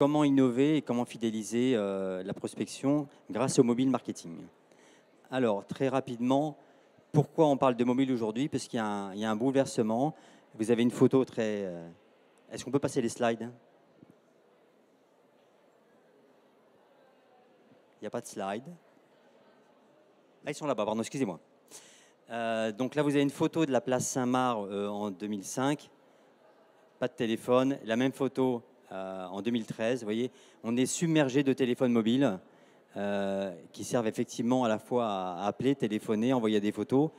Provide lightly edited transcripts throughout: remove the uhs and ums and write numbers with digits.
Comment innover et comment fidéliser la prospection grâce au mobile marketing? Alors, très rapidement, pourquoi on parle de mobile aujourd'hui? Parce qu'il y a un bouleversement. Vous avez une photo très... Est-ce qu'on peut passer les slides? Il n'y a pas de slide. Ah, ils sont là-bas, pardon, excusez-moi. Donc là, vous avez une photo de la place Saint-Marc en 2005. Pas de téléphone. La même photo en 2013. Vous voyez, on est submergé de téléphones mobiles qui servent effectivement à la fois à appeler, téléphoner, envoyer des photos.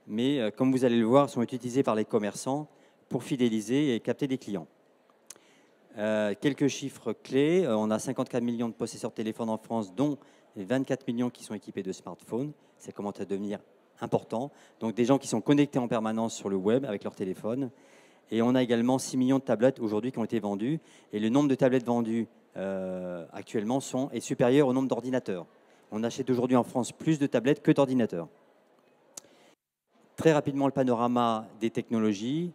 Mais comme vous allez le voir, sont utilisés par les commerçants pour fidéliser et capter des clients. Quelques chiffres clés. On a 54 millions de possesseurs de téléphones en France, dont 24 millions qui sont équipés de smartphones. Ça commence à devenir important. Donc des gens qui sont connectés en permanence sur le web avec leur téléphone. Et on a également 6 millions de tablettes aujourd'hui qui ont été vendues. Et le nombre de tablettes vendues actuellement est supérieur au nombre d'ordinateurs. On achète aujourd'hui en France plus de tablettes que d'ordinateurs. Très rapidement, le panorama des technologies.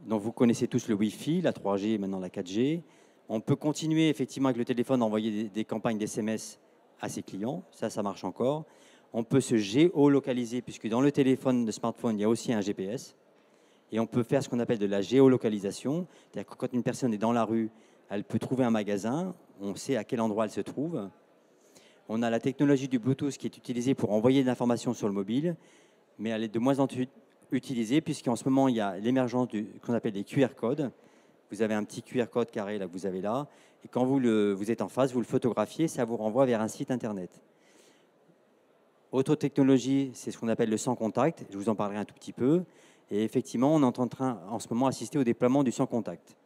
Donc vous connaissez tous le Wi-Fi, la 3G et maintenant la 4G. On peut continuer effectivement avec le téléphone à envoyer des campagnes d'SMS à ses clients. Ça marche encore. On peut se géolocaliser puisque dans le téléphone, le smartphone, il y a aussi un GPS. Et on peut faire ce qu'on appelle de la géolocalisation. C'est-à-dire que quand une personne est dans la rue, elle peut trouver un magasin. On sait à quel endroit elle se trouve. On a la technologie du Bluetooth qui est utilisée pour envoyer de l'information sur le mobile. Mais elle est de moins en moins utilisée puisqu'en ce moment, il y a l'émergence qu'on appelle des QR codes. Vous avez un petit QR code carré là, que vous avez là. Et quand vous êtes en face, vous le photographiez, ça vous renvoie vers un site Internet. Autre technologie, c'est ce qu'on appelle le sans contact. Je vous en parlerai un tout petit peu. Et effectivement, on est en train, en ce moment, d'assister au déploiement du sans contact.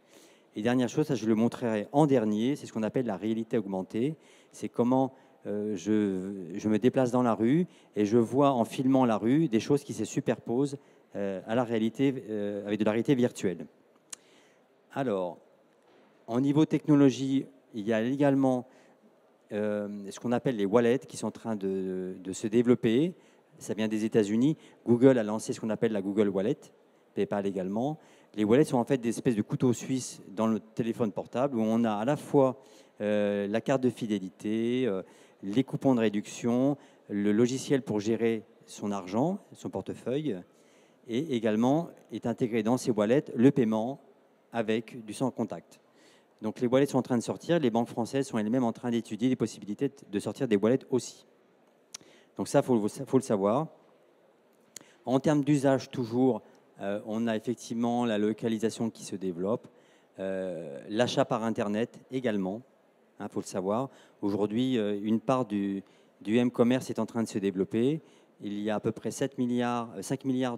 Et dernière chose, ça je le montrerai en dernier, c'est ce qu'on appelle la réalité augmentée. C'est comment je me déplace dans la rue et je vois en filmant la rue des choses qui se superposent à la réalité, avec de la réalité virtuelle. Alors, en niveau technologie, il y a également ce qu'on appelle les wallets qui sont en train de se développer. Ça vient des États-Unis. Google a lancé ce qu'on appelle la Google Wallet, PayPal également. Les wallets sont en fait des espèces de couteaux suisses dans le téléphone portable où on a à la fois la carte de fidélité, les coupons de réduction, le logiciel pour gérer son argent, son portefeuille, et également est intégré dans ces wallets le paiement avec du sans contact. Donc les wallets sont en train de sortir. Les banques françaises sont elles-mêmes en train d'étudier les possibilités de sortir des wallets aussi. Donc ça, faut le savoir. En termes d'usage, toujours, on a effectivement la localisation qui se développe. L'achat par Internet également, faut le savoir. Aujourd'hui, une part du m-commerce est en train de se développer. Il y a à peu près 5 milliards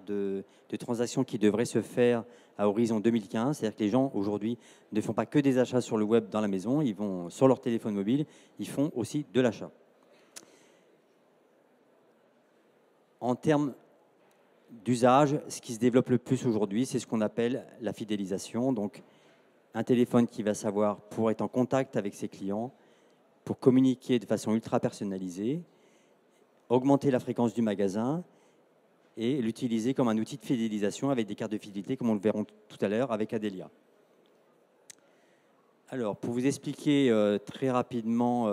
de transactions qui devraient se faire à horizon 2015. C'est-à-dire que les gens, aujourd'hui, ne font pas que des achats sur le web dans la maison. Ils vont sur leur téléphone mobile. Ils font aussi de l'achat. En termes d'usage, ce qui se développe le plus aujourd'hui, c'est ce qu'on appelle la fidélisation. Donc, un téléphone qui va savoir pour être en contact avec ses clients, pour communiquer de façon ultra personnalisée, augmenter la fréquence du magasin et l'utiliser comme un outil de fidélisation avec des cartes de fidélité, comme on le verra tout à l'heure avec Adélia. Alors, pour vous expliquer très rapidement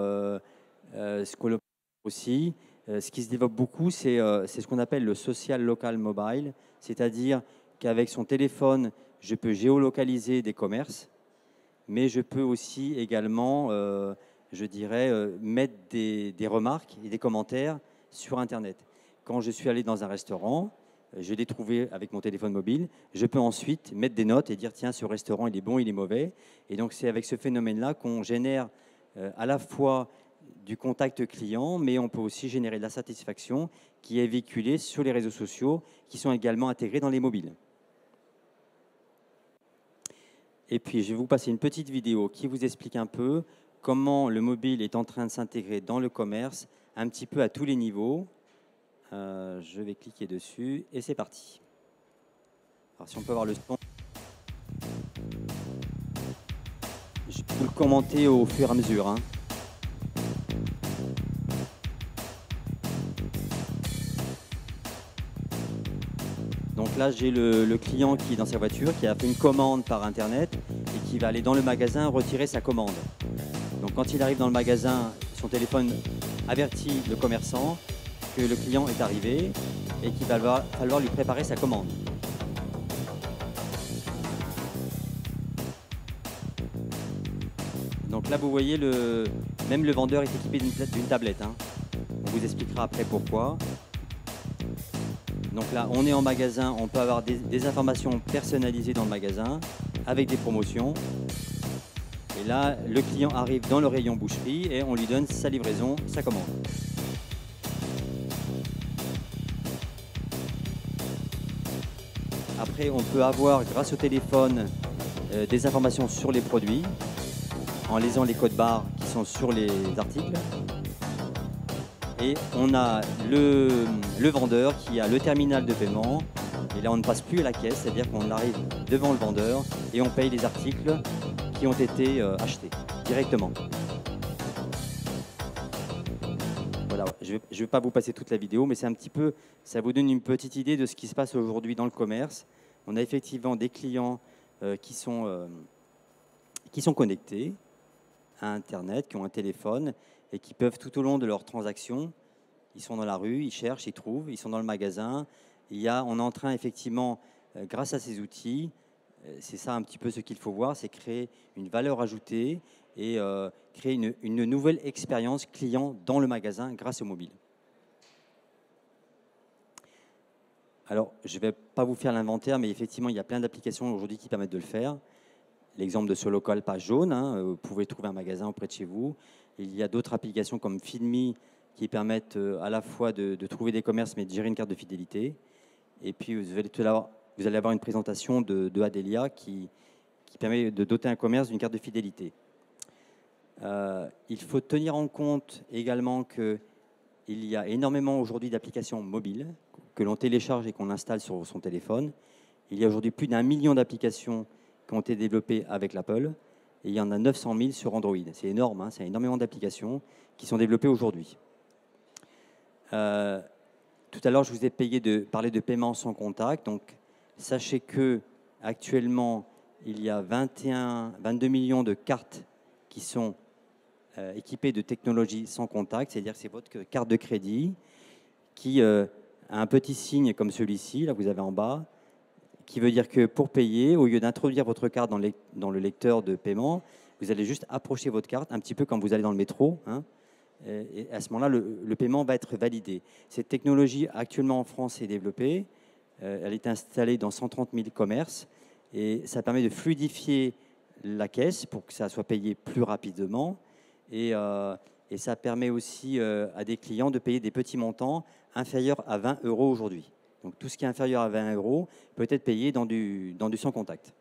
ce qu'on le aussi, ce qui se développe beaucoup, c'est ce qu'on appelle le social local mobile, c'est-à-dire qu'avec son téléphone, je peux géolocaliser des commerces, mais je peux aussi également, je dirais, mettre des remarques et des commentaires sur Internet. Quand je suis allé dans un restaurant, je l'ai trouvé avec mon téléphone mobile, je peux ensuite mettre des notes et dire tiens, ce restaurant, il est bon, il est mauvais. Et donc, c'est avec ce phénomène-là qu'on génère à la fois du contact client, mais on peut aussi générer de la satisfaction qui est véhiculée sur les réseaux sociaux qui sont également intégrés dans les mobiles. Et puis, je vais vous passer une petite vidéo qui vous explique un peu comment le mobile est en train de s'intégrer dans le commerce, un petit peu à tous les niveaux. Je vais cliquer dessus et c'est parti. Alors, si on peut voir le son. Je peux le commenter au fur et à mesure, hein. Donc là, j'ai le client qui est dans sa voiture, qui a fait une commande par Internet et qui va aller dans le magasin retirer sa commande. Donc quand il arrive dans le magasin, son téléphone avertit le commerçant que le client est arrivé et qu'il va falloir lui préparer sa commande. Donc là, vous voyez, même le vendeur est équipé d'une tablette, hein. On vous expliquera après pourquoi. Donc là, on est en magasin, on peut avoir des informations personnalisées dans le magasin avec des promotions. Et là, le client arrive dans le rayon boucherie et on lui donne sa livraison, sa commande. Après, on peut avoir, grâce au téléphone, des informations sur les produits en lisant les codes barres qui sont sur les articles. Et on a le vendeur qui a le terminal de paiement. Et là, on ne passe plus à la caisse, c'est-à-dire qu'on arrive devant le vendeur et on paye les articles qui ont été achetés directement. Voilà, je ne vais pas vous passer toute la vidéo, mais c'est un petit peu, ça vous donne une petite idée de ce qui se passe aujourd'hui dans le commerce. On a effectivement des clients qui sont connectés à Internet, qui ont un téléphone et qui peuvent tout au long de leur transaction, ils sont dans la rue, ils cherchent, ils trouvent, ils sont dans le magasin. On est en train effectivement, grâce à ces outils, c'est ça un petit peu ce qu'il faut voir, c'est créer une valeur ajoutée et créer une nouvelle expérience client dans le magasin grâce au mobile. Alors, je ne vais pas vous faire l'inventaire, mais effectivement, il y a plein d'applications aujourd'hui qui permettent de le faire. L'exemple de ce local page jaune, hein, vous pouvez trouver un magasin auprès de chez vous. Il y a d'autres applications comme Feedme qui permettent à la fois de trouver des commerces mais de gérer une carte de fidélité. Et puis vous allez avoir une présentation de Adelia qui permet de doter un commerce d'une carte de fidélité. Il faut tenir en compte également qu'il y a énormément aujourd'hui d'applications mobiles que l'on télécharge et qu'on installe sur son téléphone. Il y a aujourd'hui plus d'1 million d'applications qui ont été développées avec l'Apple. Et il y en a 900 000 sur Android. C'est énorme, hein, c'est énormément d'applications qui sont développées aujourd'hui. Tout à l'heure, je vous ai parlé de paiement sans contact. Donc, sachez que actuellement, il y a 22 millions de cartes qui sont équipées de technologies sans contact. C'est-à-dire que c'est votre carte de crédit qui a un petit signe comme celui-ci, là vous avez en bas, qui veut dire que pour payer, au lieu d'introduire votre carte dans le lecteur de paiement, vous allez juste approcher votre carte, un petit peu comme vous allez dans le métro, hein, et à ce moment-là, le paiement va être validé. Cette technologie, actuellement en France, est développée. Elle est installée dans 130 000 commerces et ça permet de fluidifier la caisse pour que ça soit payé plus rapidement. Et ça permet aussi à des clients de payer des petits montants inférieurs à 20 € aujourd'hui. Donc tout ce qui est inférieur à 20 € peut être payé dans du sans contact.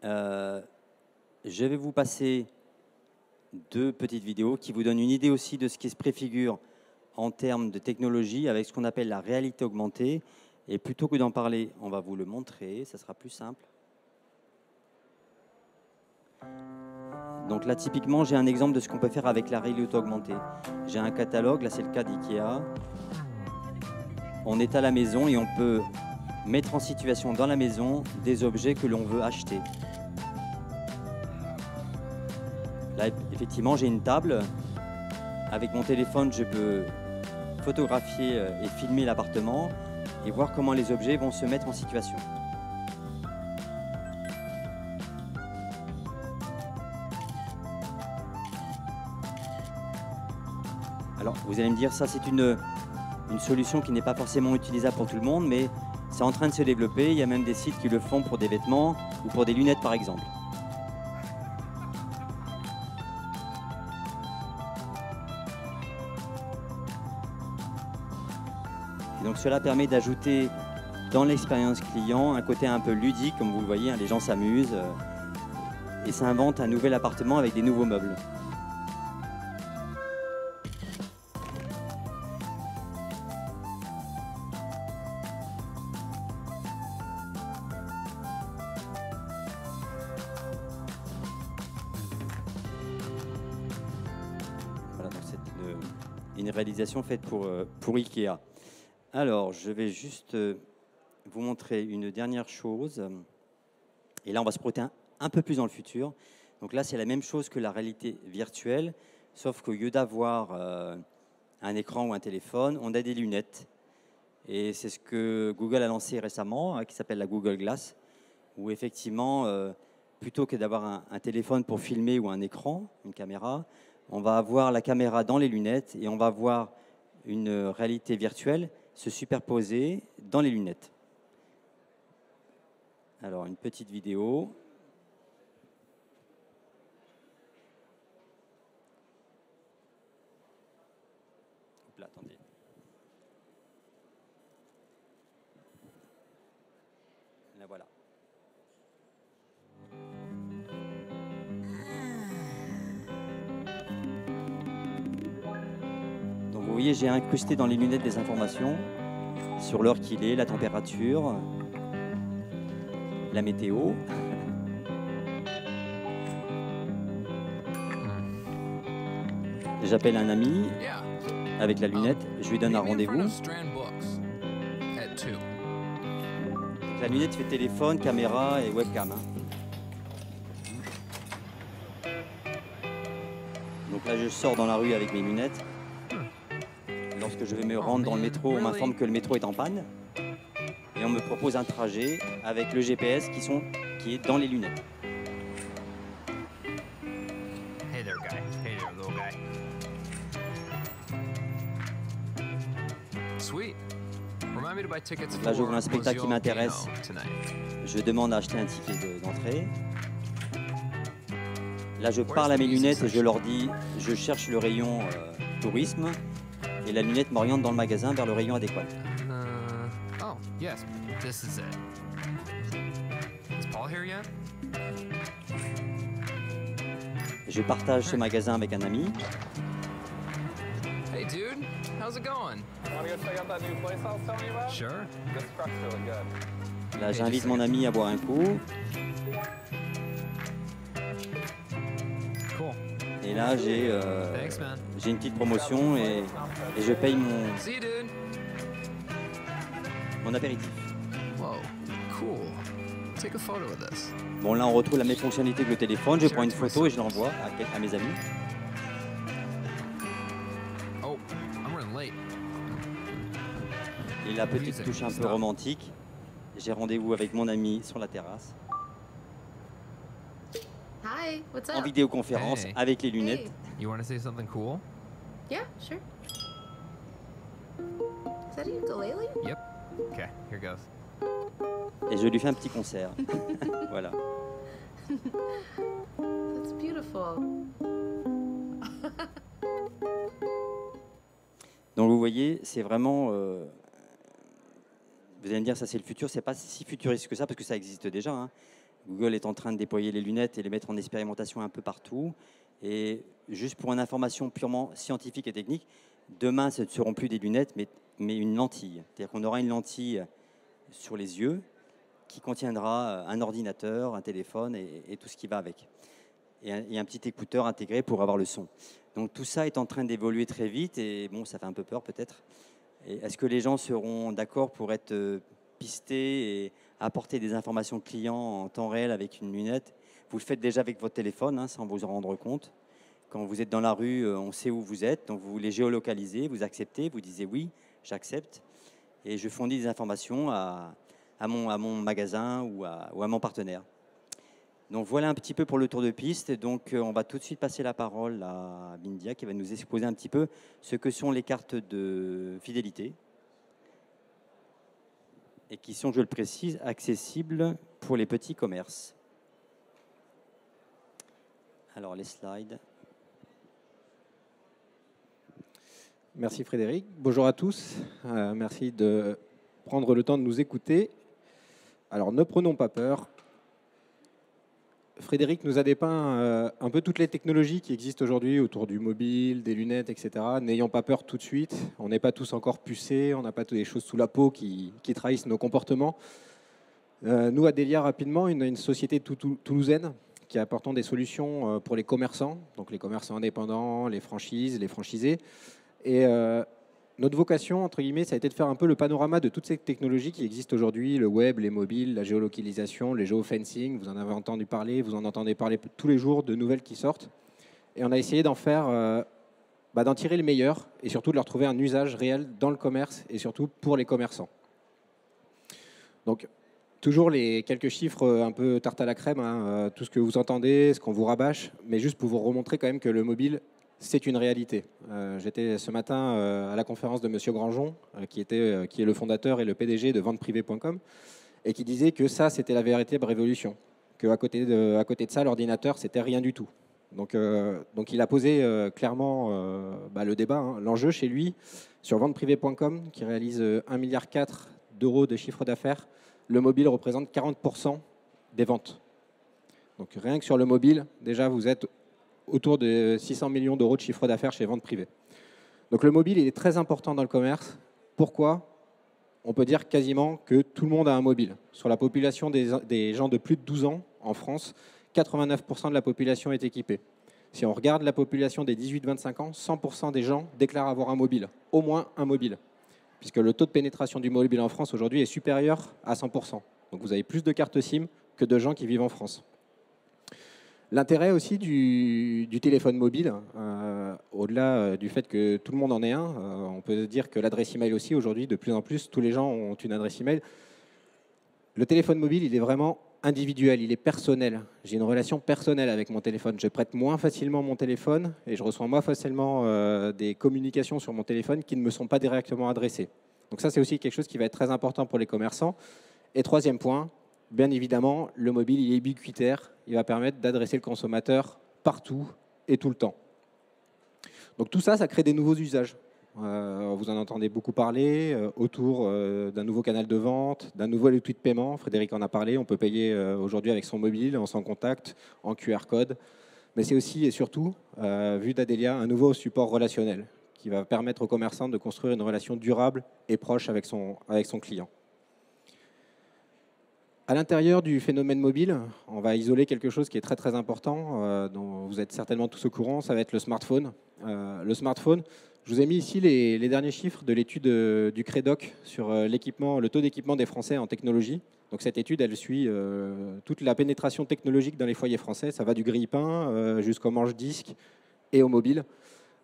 Je vais vous passer 2 petites vidéos qui vous donnent une idée aussi de ce qui se préfigure en termes de technologie avec ce qu'on appelle la réalité augmentée. Et plutôt que d'en parler, on va vous le montrer, ça sera plus simple. Donc là, typiquement, j'ai un exemple de ce qu'on peut faire avec la réalité augmentée. J'ai un catalogue, là c'est le cas d'IKEA. On est à la maison et on peut mettre en situation dans la maison des objets que l'on veut acheter. Là, effectivement, j'ai une table. Avec mon téléphone, je peux photographier et filmer l'appartement et voir comment les objets vont se mettre en situation. Alors, vous allez me dire, ça c'est une solution qui n'est pas forcément utilisable pour tout le monde, mais c'est en train de se développer. Il y a même des sites qui le font pour des vêtements ou pour des lunettes, par exemple. Et donc, cela permet d'ajouter dans l'expérience client un côté un peu ludique, comme vous le voyez, hein, les gens s'amusent et s'inventent un nouvel appartement avec des nouveaux meubles. Voilà, donc c'est une réalisation faite pour IKEA. Alors, je vais juste vous montrer une dernière chose. Et là, on va se projeter un peu plus dans le futur. Donc là, c'est la même chose que la réalité virtuelle, sauf qu'au lieu d'avoir un écran ou un téléphone, on a des lunettes. Et c'est ce que Google a lancé récemment, hein, qui s'appelle la Google Glass, où effectivement, plutôt que d'avoir un téléphone pour filmer ou un écran, une caméra, on va avoir la caméra dans les lunettes et on va voir une réalité virtuelle se superposer dans les lunettes. Alors, une petite vidéo. Hop là, attendez. La voilà. Donc vous voyez, j'ai incrusté dans les lunettes des informations sur l'heure qu'il est, la température, la météo. J'appelle un ami avec la lunette, je lui donne un rendez-vous. La lunette fait téléphone, caméra et webcam. Donc là, je sors dans la rue avec mes lunettes. Lorsque je vais me rendre dans le métro, on m'informe que le métro est en panne. Et on me propose un trajet avec le GPS qui est dans les lunettes. Hey there, guy. Hey there, little guy. Sweet. Remind me to buy tickets Là, j'ouvre for un spectacle qui Mozio m'intéresse. Piano tonight. Je demande à acheter un ticket d'entrée. Là, je parle à mes lunettes et je leur dis, je cherche le rayon tourisme. Et la lunette m'oriente dans le magasin vers le rayon adéquat. Oh, yes. This is it. Is Paul here yet? Je partage ce magasin avec un ami. Hey, dude. How's it going? Want to go check out that new place I was telling you about? Sure. This truck's really good. Là, j'invite mon ami à boire un coup. Cool. Et là, Thanks, man. j'ai une petite promotion et je paye See you, dude. mon apéritif. Whoa, cool. Take a photo of this. Bon, là, on retrouve la même fonctionnalité que le téléphone. Je prends une photo et je l'envoie à mes amis. Oh, I'm running late. Et la petite touche un peu romantique. J'ai rendez-vous avec mon ami sur la terrasse, Hi, what's en up? vidéoconférence Hey. avec les lunettes. Hey, you want to say something cool? Yeah, sure. Is that a ukulele? Yep. Okay, here goes. Et je lui fais un petit concert. Voilà. That's beautiful. Donc vous voyez, c'est vraiment... vous allez me dire, ça c'est le futur. C'est pas si futuriste que ça, parce que ça existe déjà, hein. Google est en train de déployer les lunettes et les mettre en expérimentation un peu partout. Et juste pour une information purement scientifique et technique, demain, ce ne seront plus des lunettes, mais une lentille. C'est-à-dire qu'on aura une lentille sur les yeux qui contiendra un ordinateur, un téléphone et tout ce qui va avec. Et un petit écouteur intégré pour avoir le son. Donc tout ça est en train d'évoluer très vite et bon, ça fait un peu peur peut-être. Est-ce que les gens seront d'accord pour être pistés et apporter des informations clients en temps réel avec une lunette? Vous le faites déjà avec votre téléphone, hein, sans vous en rendre compte. Quand vous êtes dans la rue, on sait où vous êtes, donc vous les géolocalisez, vous acceptez, vous disiez oui, j'accepte, et je fournis des informations à mon magasin ou à mon partenaire. Donc voilà un petit peu pour le tour de piste. Donc on va tout de suite passer la parole à Bindia qui va nous exposer un petit peu ce que sont les cartes de fidélité et qui sont, je le précise, accessibles pour les petits commerces. Alors les slides. Merci Frédéric. Bonjour à tous. Merci de prendre le temps de nous écouter. Alors ne prenons pas peur. Frédéric nous a dépeint un peu toutes les technologies qui existent aujourd'hui autour du mobile, des lunettes, etc. N'ayons pas peur tout de suite. On n'est pas tous encore pucés, on n'a pas toutes les choses sous la peau qui trahissent nos comportements. Nous, à Delia, rapidement, une société toulousaine qui apportons des solutions pour les commerçants, donc les commerçants indépendants, les franchises, les franchisés. Et notre vocation, entre guillemets, ça a été de faire un peu le panorama de toutes ces technologies qui existent aujourd'hui, le web, les mobiles, la géolocalisation, les géofencing, vous en avez entendu parler, vous en entendez parler tous les jours de nouvelles qui sortent. Et on a essayé d'en faire, d'en tirer le meilleur et surtout de leur trouver un usage réel dans le commerce et surtout pour les commerçants. Donc, toujours les quelques chiffres un peu tarte à la crème, hein, tout ce que vous entendez, ce qu'on vous rabâche, mais juste pour vous remontrer quand même que le mobile, c'est une réalité. J'étais ce matin à la conférence de Monsieur Grandjean, qui est le fondateur et le PDG de venteprivée.com, et qui disait que ça, c'était la véritable révolution, qu'à côté de ça, l'ordinateur, c'était rien du tout. Donc il a posé clairement le débat, hein. L'enjeu chez lui, sur venteprivée.com, qui réalise 1,4 milliard d'euros de chiffre d'affaires, le mobile représente 40% des ventes. Donc rien que sur le mobile, déjà vous êtes autour de 600 millions d'euros de chiffre d'affaires chez Vente Privée. Donc le mobile, il est très important dans le commerce. Pourquoi ? On peut dire quasiment que tout le monde a un mobile. Sur la population des gens de plus de 12 ans en France, 89% de la population est équipée. Si on regarde la population des 18-25 ans, 100% des gens déclarent avoir un mobile, au moins un mobile, puisque le taux de pénétration du mobile en France aujourd'hui est supérieur à 100%. Donc vous avez plus de cartes SIM que de gens qui vivent en France. L'intérêt aussi du téléphone mobile, au-delà du fait que tout le monde en ait un, on peut dire que l'adresse email aussi, aujourd'hui, de plus en plus, tous les gens ont une adresse email. Le téléphone mobile, il est vraiment individuel, il est personnel. J'ai une relation personnelle avec mon téléphone. Je prête moins facilement mon téléphone et je reçois moins facilement des communications sur mon téléphone qui ne me sont pas directement adressées. Donc ça, c'est aussi quelque chose qui va être très important pour les commerçants. Et troisième point, bien évidemment, le mobile, il est ubiquitaire. Il va permettre d'adresser le consommateur partout et tout le temps. Donc tout ça, ça crée des nouveaux usages. Vous en entendez beaucoup parler autour d'un nouveau canal de vente, d'un nouvel outil de paiement. Frédéric en a parlé. On peut payer aujourd'hui avec son mobile, en sans contact, en QR code. Mais c'est aussi et surtout, vu d'Adelia, un nouveau support relationnel qui va permettre aux commerçants de construire une relation durable et proche avec son client. À l'intérieur du phénomène mobile, on va isoler quelque chose qui est très très important, dont vous êtes certainement tous au courant, ça va être le smartphone. Le smartphone, je vous ai mis ici les derniers chiffres de l'étude du Crédoc sur le taux d'équipement des Français en technologie. Donc cette étude, elle suit toute la pénétration technologique dans les foyers français. Ça va du grille-pain jusqu'au manche-disque et au mobile.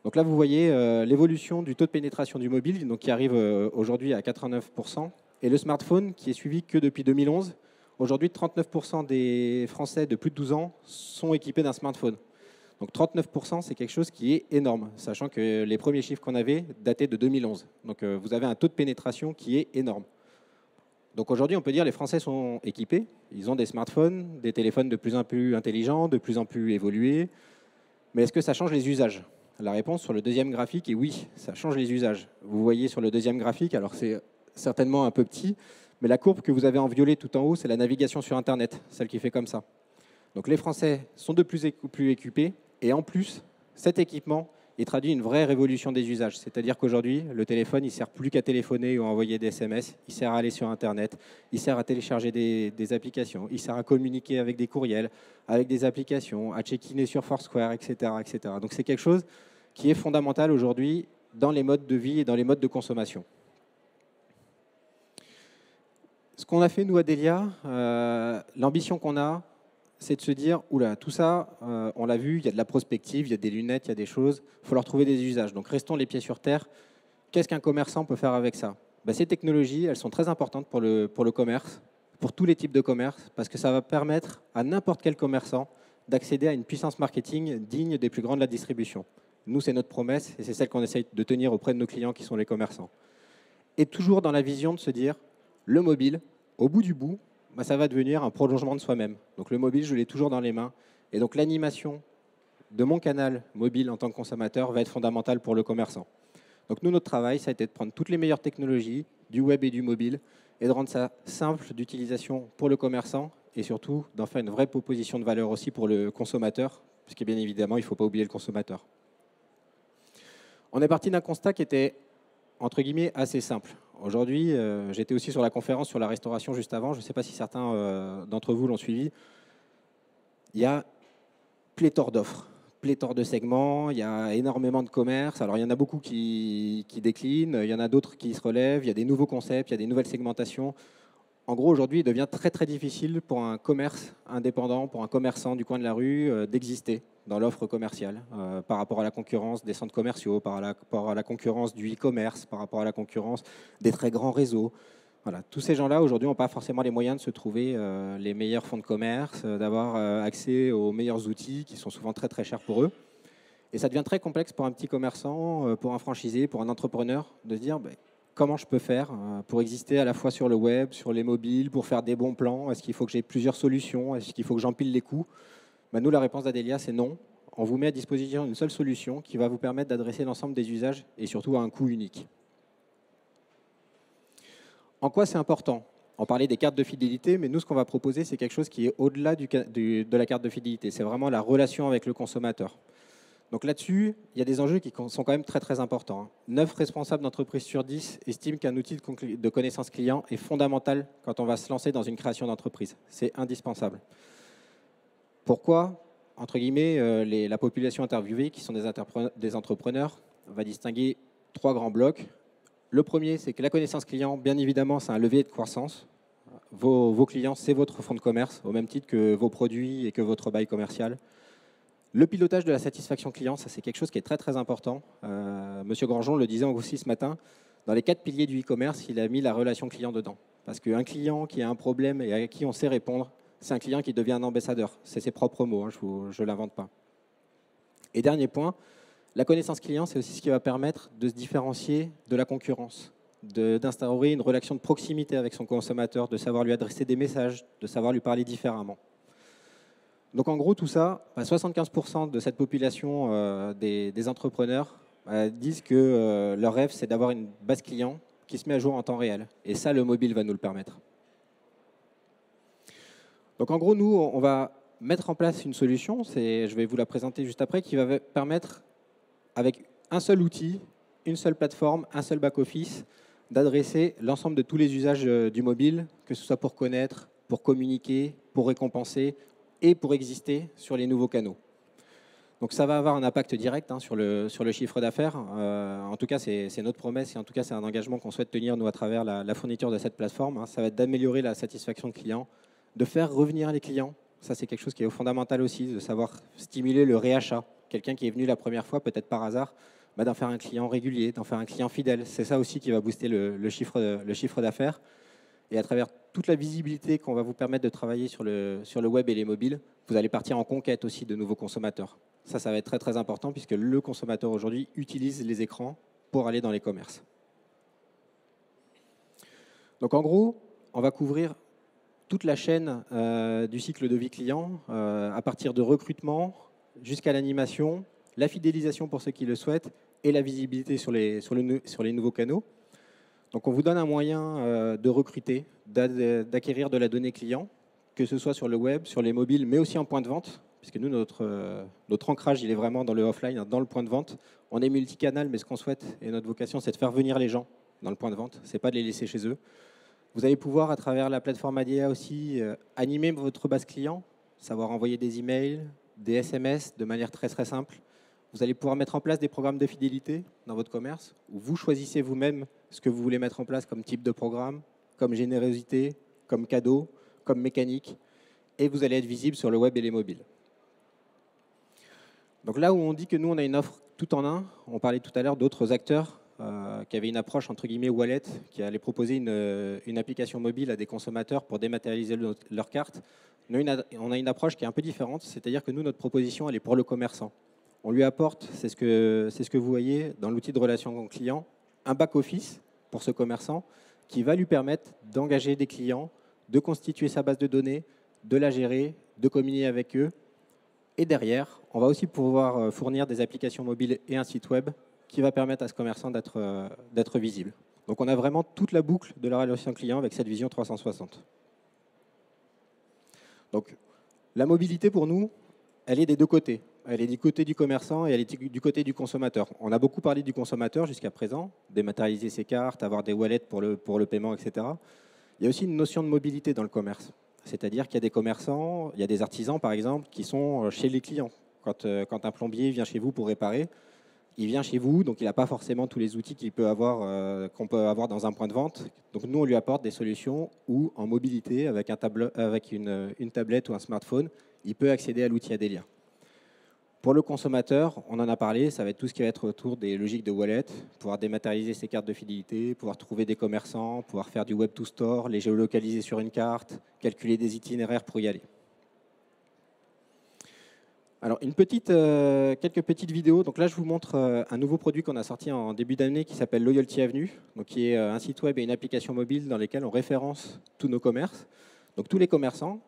Donc là, vous voyez l'évolution du taux de pénétration du mobile, donc qui arrive aujourd'hui à 89%, et le smartphone qui est suivi que depuis 2011. Aujourd'hui, 39% des Français de plus de 12 ans sont équipés d'un smartphone. Donc 39%, c'est quelque chose qui est énorme, sachant que les premiers chiffres qu'on avait dataient de 2011. Donc vous avez un taux de pénétration qui est énorme. Donc aujourd'hui, on peut dire que les Français sont équipés. Ils ont des smartphones, des téléphones de plus en plus intelligents, de plus en plus évolués. Mais est-ce que ça change les usages ? La réponse sur le deuxième graphique est oui, ça change les usages. Vous voyez sur le deuxième graphique, alors c'est certainement un peu petit, mais la courbe que vous avez en violet tout en haut, c'est la navigation sur Internet, celle qui fait comme ça. Donc les Français sont de plus en plus équipés, et en plus, cet équipement, il traduit une vraie révolution des usages. C'est-à-dire qu'aujourd'hui, le téléphone, il ne sert plus qu'à téléphoner ou à envoyer des SMS, il sert à aller sur Internet, il sert à télécharger des applications, il sert à communiquer avec des courriels, avec des applications, à check-in sur Foursquare, etc., etc. Donc c'est quelque chose qui est fondamental aujourd'hui dans les modes de vie et dans les modes de consommation. Ce qu'on a fait, nous, à Delia, l'ambition qu'on a, c'est de se dire, oula, tout ça, on l'a vu, il y a de la prospective, il y a des lunettes, il y a des choses, il faut leur trouver des usages. Donc restons les pieds sur terre. Qu'est-ce qu'un commerçant peut faire avec ça ? Ces technologies, elles sont très importantes pour le commerce, pour tous les types de commerce, parce que ça va permettre à n'importe quel commerçant d'accéder à une puissance marketing digne des plus grands de la distribution. Nous, c'est notre promesse et c'est celle qu'on essaye de tenir auprès de nos clients qui sont les commerçants. Et toujours dans la vision de se dire, le mobile, au bout du bout, ça va devenir un prolongement de soi-même. Donc le mobile, je l'ai toujours dans les mains. Et donc l'animation de mon canal mobile en tant que consommateur va être fondamentale pour le commerçant. Donc nous, notre travail, ça a été de prendre toutes les meilleures technologies du web et du mobile et de rendre ça simple d'utilisation pour le commerçant et surtout d'en faire une vraie proposition de valeur aussi pour le consommateur, puisque bien évidemment, il ne faut pas oublier le consommateur. On est parti d'un constat qui était, entre guillemets, assez simple. Aujourd'hui, j'étais aussi sur la conférence sur la restauration juste avant. Je ne sais pas si certains d'entre vous l'ont suivi. Il y a pléthore d'offres. pléthore de segments, il y a énormément de commerces. Alors, il y en a beaucoup qui déclinent, il y en a d'autres qui se relèvent, il y a des nouveaux concepts, il y a des nouvelles segmentations. En gros, aujourd'hui, il devient très, très difficile pour un commerce indépendant, pour un commerçant du coin de la rue, d'exister dans l'offre commerciale par rapport à la concurrence des centres commerciaux, par rapport à la concurrence du e-commerce, par rapport à la concurrence des très grands réseaux. Voilà. Tous ces gens-là, aujourd'hui, n'ont pas forcément les moyens de se trouver les meilleurs fonds de commerce, d'avoir accès aux meilleurs outils qui sont souvent très, très chers pour eux. Et ça devient très complexe pour un petit commerçant, pour un franchisé, pour un entrepreneur, de se dire comment je peux faire pour exister à la fois sur le web, sur les mobiles, pour faire des bons plans. Est-ce qu'il faut que j'ai plusieurs solutions? Est-ce qu'il faut que j'empile les coûts? Nous, la réponse d'Adelia, c'est non. On vous met à disposition une seule solution qui va vous permettre d'adresser l'ensemble des usages et surtout à un coût unique. En quoi c'est important? On parlait des cartes de fidélité, mais nous, ce qu'on va proposer, c'est quelque chose qui est au-delà de la carte de fidélité. C'est vraiment la relation avec le consommateur. Donc là-dessus, il y a des enjeux qui sont quand même très, très importants. 9 responsables d'entreprise sur 10 estiment qu'un outil de connaissance client est fondamental quand on va se lancer dans une création d'entreprise. C'est indispensable. Pourquoi? Entre guillemets, la population interviewée, qui sont des entrepreneurs, va distinguer 3 grands blocs. Le premier, c'est que la connaissance client, bien évidemment, c'est un levier de croissance. Vos clients, c'est votre fonds de commerce, au même titre que vos produits et que votre bail commercial. Le pilotage de la satisfaction client, ça c'est quelque chose qui est très très important. Monsieur Grandjean le disait aussi ce matin, dans les 4 piliers du e-commerce, il a mis la relation client dedans. Parce qu'un client qui a un problème et à qui on sait répondre, c'est un client qui devient un ambassadeur. C'est ses propres mots, je ne l'invente pas. Et dernier point, la connaissance client, c'est aussi ce qui va permettre de se différencier de la concurrence, d'instaurer une relation de proximité avec son consommateur, de savoir lui adresser des messages, de savoir lui parler différemment. Donc en gros, tout ça, 75% de cette population des entrepreneurs disent que leur rêve, c'est d'avoir une base client qui se met à jour en temps réel. Et ça, le mobile va nous le permettre. Donc en gros, nous, on va mettre en place une solution, je vais vous la présenter juste après, qui va permettre, avec un seul outil, une seule plateforme, un seul back-office, d'adresser l'ensemble de tous les usages du mobile, que ce soit pour connaître, pour communiquer, pour récompenser, et pour exister sur les nouveaux canaux. Donc ça va avoir un impact direct sur le chiffre d'affaires. En tout cas, c'est notre promesse et en tout cas, c'est un engagement qu'on souhaite tenir, nous, à travers la fourniture de cette plateforme. Ça va être d'améliorer la satisfaction client, de faire revenir les clients. Ça, c'est quelque chose qui est fondamental aussi, de savoir stimuler le réachat. Quelqu'un qui est venu la première fois, peut-être par hasard, d'en faire un client régulier, d'en faire un client fidèle. C'est ça aussi qui va booster le chiffre d'affaires. Et à travers toute la visibilité qu'on va vous permettre de travailler sur le web et les mobiles, vous allez partir en conquête aussi de nouveaux consommateurs. Ça va être très très important puisque le consommateur aujourd'hui utilise les écrans pour aller dans les commerces. Donc en gros, on va couvrir toute la chaîne du cycle de vie client, à partir de recrutement jusqu'à l'animation, la fidélisation pour ceux qui le souhaitent et la visibilité sur les nouveaux canaux. Donc on vous donne un moyen de recruter, d'acquérir de la donnée client, que ce soit sur le web, sur les mobiles, mais aussi en point de vente, puisque nous, notre ancrage, il est vraiment dans le offline, dans le point de vente. On est multicanal, mais ce qu'on souhaite, et notre vocation, c'est de faire venir les gens dans le point de vente, c'est pas de les laisser chez eux. Vous allez pouvoir, à travers la plateforme Adia aussi, animer votre base client, savoir envoyer des emails, des SMS de manière très très simple. Vous allez pouvoir mettre en place des programmes de fidélité dans votre commerce, où vous choisissez vous-même ce que vous voulez mettre en place comme type de programme, comme générosité, comme cadeau, comme mécanique, et vous allez être visible sur le web et les mobiles. Donc là où on dit que nous, on a une offre tout en un, on parlait tout à l'heure d'autres acteurs qui avaient une approche entre guillemets wallet, qui allaient proposer une application mobile à des consommateurs pour dématérialiser leur carte. Nous, on a une approche qui est un peu différente, c'est-à-dire que nous, notre proposition, elle est pour le commerçant. On lui apporte, c'est ce que vous voyez dans l'outil de relation client, un back-office pour ce commerçant qui va lui permettre d'engager des clients, de constituer sa base de données, de la gérer, de communiquer avec eux. Et derrière, on va aussi pouvoir fournir des applications mobiles et un site web qui va permettre à ce commerçant d'être visible. Donc on a vraiment toute la boucle de la relation client avec cette vision 360. Donc la mobilité pour nous, elle est des deux côtés. Elle est du côté du commerçant et elle est du côté du consommateur. On a beaucoup parlé du consommateur jusqu'à présent, dématérialiser ses cartes, avoir des wallets pour le paiement, etc. Il y a aussi une notion de mobilité dans le commerce. C'est-à-dire qu'il y a des commerçants, il y a des artisans par exemple, qui sont chez les clients. quand un plombier vient chez vous pour réparer, il vient chez vous, donc il n'a pas forcément tous les outils qu'on peut avoir dans un point de vente. Donc nous, on lui apporte des solutions où, en mobilité, avec une tablette ou un smartphone, il peut accéder à l'outil Adelia. Pour le consommateur, on en a parlé, ça va être tout ce qui va être autour des logiques de wallet, pouvoir dématérialiser ses cartes de fidélité, pouvoir trouver des commerçants, pouvoir faire du web to store, les géolocaliser sur une carte, calculer des itinéraires pour y aller. Alors, quelques petites vidéos. Donc là, je vous montre un nouveau produit qu'on a sorti en début d'année qui s'appelle Loyalty Avenue, donc qui est un site web et une application mobile dans lesquels on référence tous nos commerces. Donc tous les commerçants,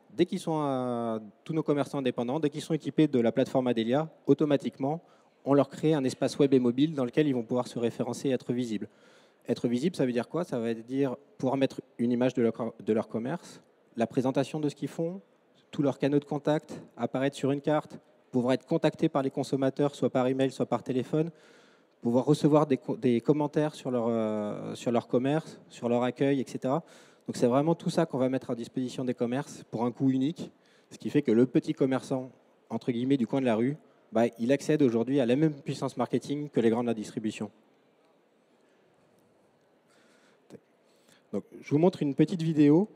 tous nos commerçants indépendants, dès qu'ils sont équipés de la plateforme Adelia, automatiquement, on leur crée un espace web et mobile dans lequel ils vont pouvoir se référencer et être visibles. Être visible, ça veut dire quoi? Ça veut dire pouvoir mettre une image de leur commerce, la présentation de ce qu'ils font, tous leurs canaux de contact, apparaître sur une carte, pouvoir être contactés par les consommateurs, soit par email, soit par téléphone, pouvoir recevoir des commentaires sur leur commerce, sur leur accueil, etc. Donc c'est vraiment tout ça qu'on va mettre à disposition des commerces pour un coût unique, ce qui fait que le petit commerçant, entre guillemets, du coin de la rue, il accède aujourd'hui à la même puissance marketing que les grands de la distribution. Donc, je vous montre une petite vidéo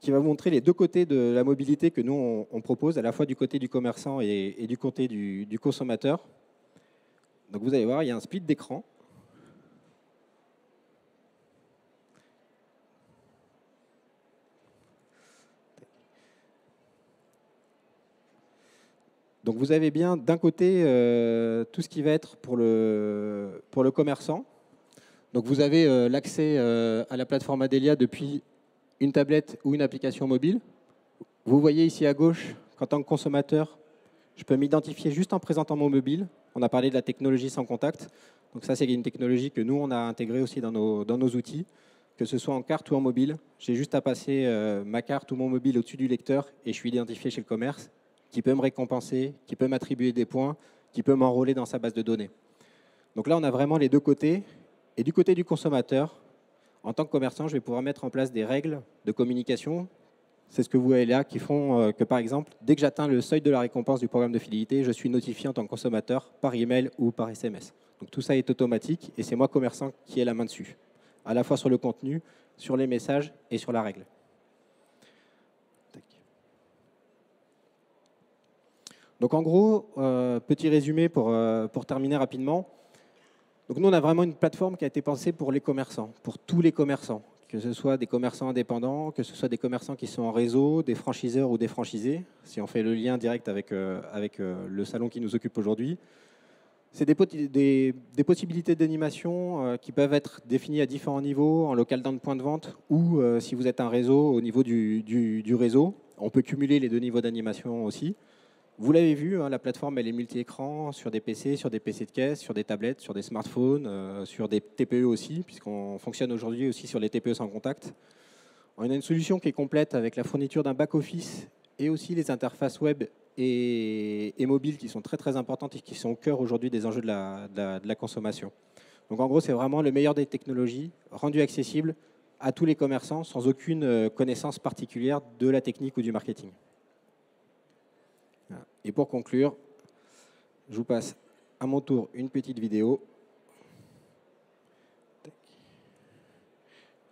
qui va vous montrer les deux côtés de la mobilité que nous, on propose, à la fois du côté du commerçant et du côté du consommateur. Donc vous allez voir, il y a un split d'écran. Donc vous avez bien d'un côté tout ce qui va être pour le commerçant. Donc vous avez l'accès à la plateforme Adelia depuis une tablette ou une application mobile. Vous voyez ici à gauche qu'en tant que consommateur, je peux m'identifier juste en présentant mon mobile. On a parlé de la technologie sans contact. Donc ça, c'est une technologie que nous, on a intégrée aussi dans nos outils, que ce soit en carte ou en mobile. J'ai juste à passer ma carte ou mon mobile au-dessus du lecteur et je suis identifié chez le commerce, qui peut me récompenser, qui peut m'attribuer des points, qui peut m'enrôler dans sa base de données. Donc là, on a vraiment les deux côtés. Et du côté du consommateur, en tant que commerçant, je vais pouvoir mettre en place des règles de communication. C'est ce que vous voyez là, qui font que, par exemple, dès que j'atteins le seuil de la récompense du programme de fidélité, je suis notifié en tant que consommateur par email ou par SMS. Donc tout ça est automatique et c'est moi, commerçant, qui ai la main dessus, à la fois sur le contenu, sur les messages et sur la règle. Donc en gros, petit résumé pour terminer rapidement. Donc nous, on a vraiment une plateforme qui a été pensée pour les commerçants, pour tous les commerçants, que ce soit des commerçants indépendants, que ce soit des commerçants qui sont en réseau, des franchiseurs ou des franchisés, si on fait le lien direct avec le salon qui nous occupe aujourd'hui. C'est des possibilités d'animation qui peuvent être définies à différents niveaux, en local down de point de vente, ou si vous êtes un réseau, au niveau du réseau. On peut cumuler les deux niveaux d'animation aussi. Vous l'avez vu, la plateforme elle est multi-écran sur des PC de caisse, sur des tablettes, sur des smartphones, sur des TPE aussi, puisqu'on fonctionne aujourd'hui aussi sur les TPE sans contact. On a une solution qui est complète avec la fourniture d'un back-office et aussi les interfaces web et mobiles qui sont très très importantes et qui sont au cœur aujourd'hui des enjeux de la consommation. Donc en gros, c'est vraiment le meilleur des technologies, rendu accessible à tous les commerçants sans aucune connaissance particulière de la technique ou du marketing. Et pour conclure, je vous passe à mon tour une petite vidéo.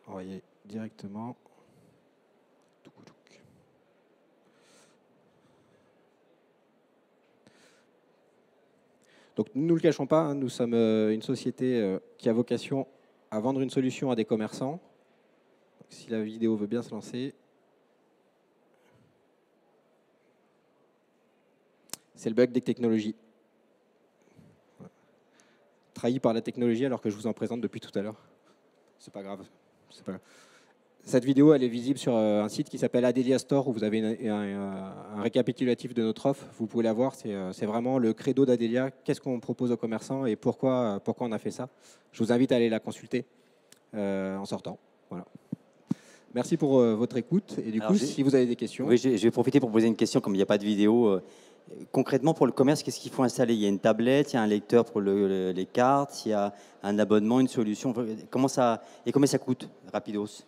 On va y aller directement. Donc nous ne le cachons pas, nous sommes une société qui a vocation à vendre une solution à des commerçants. Donc, si la vidéo veut bien se lancer. C'est le bug des technologies. Trahi par la technologie alors que je vous en présente depuis tout à l'heure. C'est pas grave. Cette vidéo, elle est visible sur un site qui s'appelle Adelia Store où vous avez un récapitulatif de notre offre. Vous pouvez la voir, c'est vraiment le credo d'Adelia. Qu'est-ce qu'on propose aux commerçants et pourquoi on a fait ça. Je vous invite à aller la consulter en sortant. Voilà. Merci pour votre écoute. Et du coup, si vous avez des questions... Oui, je vais profiter pour poser une question, comme il n'y a pas de vidéo. Concrètement, pour le commerce, qu'est-ce qu'il faut installer? Il y a une tablette, il y a un lecteur pour les cartes, il y a un abonnement, une solution. Comment ça coûte, rapidos?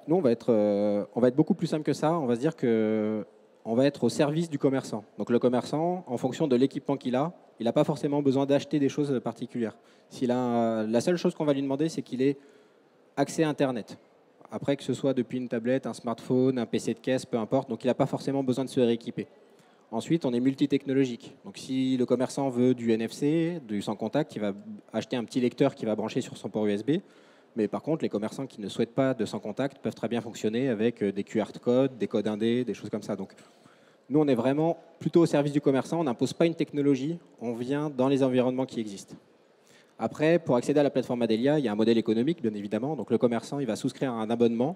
Nous, on va être beaucoup plus simple que ça. On va se dire que on va être au service du commerçant. Donc le commerçant, en fonction de l'équipement qu'il a, il n'a pas forcément besoin d'acheter des choses particulières. La seule chose qu'on va lui demander, c'est qu'il ait accès à Internet. Après, que ce soit depuis une tablette, un smartphone, un PC de caisse, peu importe. Donc il n'a pas forcément besoin de se rééquiper. Ensuite, on est multitechnologique. Donc si le commerçant veut du NFC, du sans contact, il va acheter un petit lecteur qui va brancher sur son port USB. Mais par contre, les commerçants qui ne souhaitent pas de sans contact peuvent très bien fonctionner avec des QR codes, des codes indés, des choses comme ça. Donc nous, on est vraiment plutôt au service du commerçant. On n'impose pas une technologie, on vient dans les environnements qui existent. Après, pour accéder à la plateforme Adelia, il y a un modèle économique, bien évidemment. Donc le commerçant, il va souscrire à un abonnement.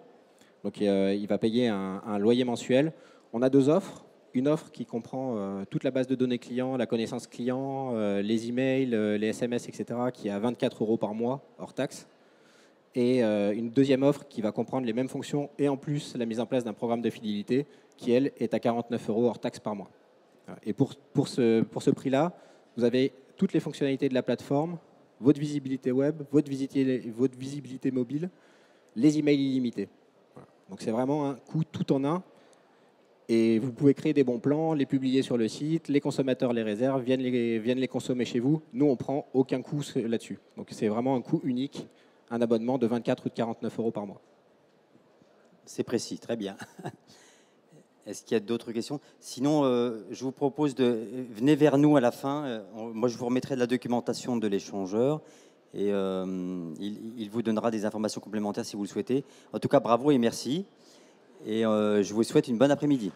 Donc il va payer un loyer mensuel. On a 2 offres. Une offre qui comprend toute la base de données client, la connaissance client, les emails, les SMS, etc., qui est à 24 € par mois, hors taxe. Et une deuxième offre qui va comprendre les mêmes fonctions et en plus la mise en place d'un programme de fidélité qui, elle, est à 49 € hors taxe par mois. Et pour ce prix-là, vous avez toutes les fonctionnalités de la plateforme, votre visibilité web, votre visibilité mobile, les emails illimités. Voilà. Donc c'est vraiment un coût tout en un. Et vous pouvez créer des bons plans, les publier sur le site, les consommateurs les réservent, viennent les consommer chez vous. Nous, on ne prend aucun coût là-dessus. Donc c'est vraiment un coût unique, un abonnement de 24 ou de 49 € par mois. C'est précis, très bien. Est-ce qu'il y a d'autres questions? Sinon, je vous propose venez vers nous à la fin. Moi, je vous remettrai de la documentation de l'échangeur et il vous donnera des informations complémentaires si vous le souhaitez. En tout cas, bravo et merci. Et je vous souhaite une bonne après-midi.